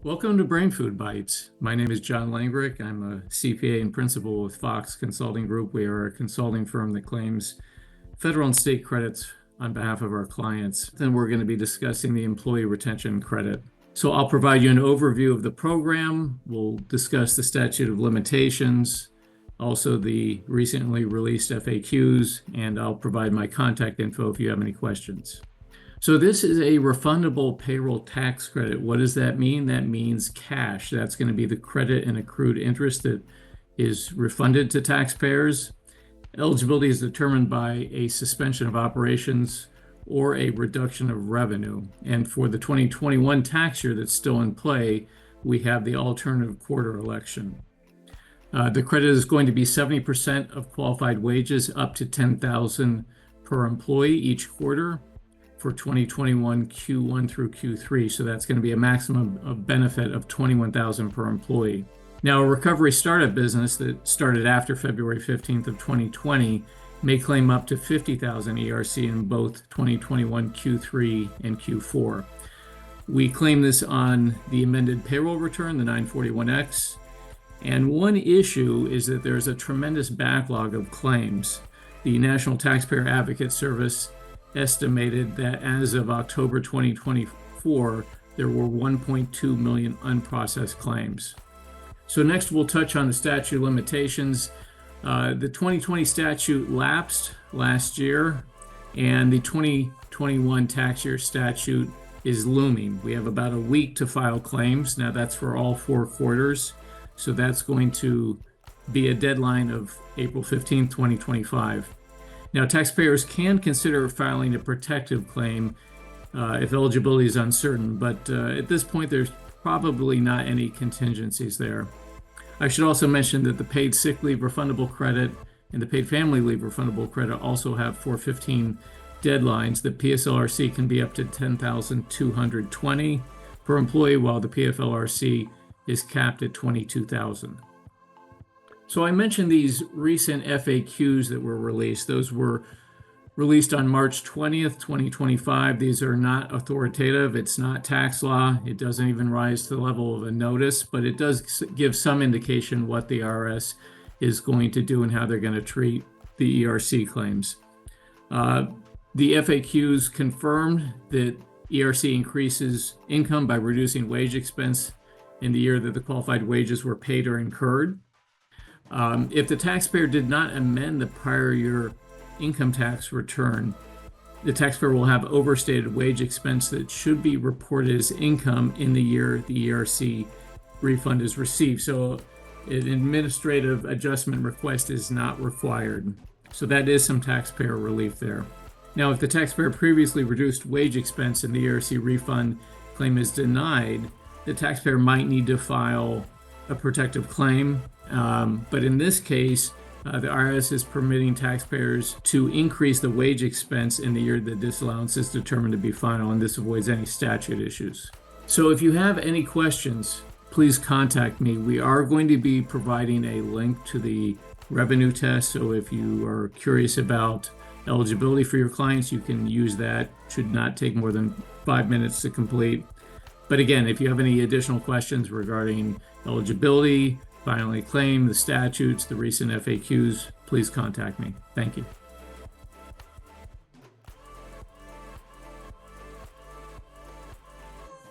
Welcome to Brainfood Bytes. My name is John Langrick. I'm a CPA and principal with Fox Consulting Group. We are a consulting firm that claims federal and state credits on behalf of our clients. Then we're going to be discussing the employee retention credit. So I'll provide you an overview of the program. We'll discuss the statute of limitations, also the recently released FAQs, and I'll provide my contact info if you have any questions. So this is a refundable payroll tax credit. What does that mean? That means cash. That's going to be the credit and accrued interest that is refunded to taxpayers. Eligibility is determined by a suspension of operations or a reduction of revenue. And for the 2021 tax year that's still in play, we have the alternative quarter election. The credit is going to be 70% of qualified wages up to $10,000 per employee each quarter for 2021 Q1 through Q3. So that's going to be a maximum of benefit of $21,000 per employee. Now, a recovery startup business that started after February 15th of 2020 may claim up to $50,000 ERC in both 2021 Q3 and Q4. We claim this on the amended payroll return, the 941X. And one issue is that there's a tremendous backlog of claims. The National Taxpayer Advocate Service estimated that as of October 2024, there were 1.2 million unprocessed claims. So next we'll touch on the statute of limitations. The 2020 statute lapsed last year, and the 2021 tax year statute is looming. We have about a week to file claims. Now that's for all 4 quarters. So that's going to be a deadline of April 15th, 2025. Now, taxpayers can consider filing a protective claim if eligibility is uncertain, but at this point, there's probably not any contingencies there. I should also mention that the paid sick leave refundable credit and the paid family leave refundable credit also have 415 deadlines. The PSLRC can be up to $10,220 per employee, while the PFLRC is capped at $22,000. So I mentioned these recent FAQs that were released. Those were released on March 20th, 2025. These are not authoritative. It's not tax law. It doesn't even rise to the level of a notice, but it does give some indication what the IRS is going to do and how they're going to treat the ERC claims. The FAQs confirmed that ERC increases income by reducing wage expense in the year that the qualified wages were paid or incurred. If the taxpayer did not amend the prior year income tax return, the taxpayer will have overstated wage expense that should be reported as income in the year the ERC refund is received. So an administrative adjustment request is not required. So that is some taxpayer relief there. Now, if the taxpayer previously reduced wage expense and the ERC refund claim is denied, the taxpayer might need to file a protective claim. But in this case, the IRS is permitting taxpayers to increase the wage expense in the year the disallowance is determined to be final, and this avoids any statute issues. So if you have any questions, please contact me. We are going to be providing a link to the revenue test. So if you are curious about eligibility for your clients, you can use that. It should not take more than 5 minutes to complete. But again, if you have any additional questions regarding eligibility, filing a claim, the statutes, the recent FAQs, please contact me. Thank you.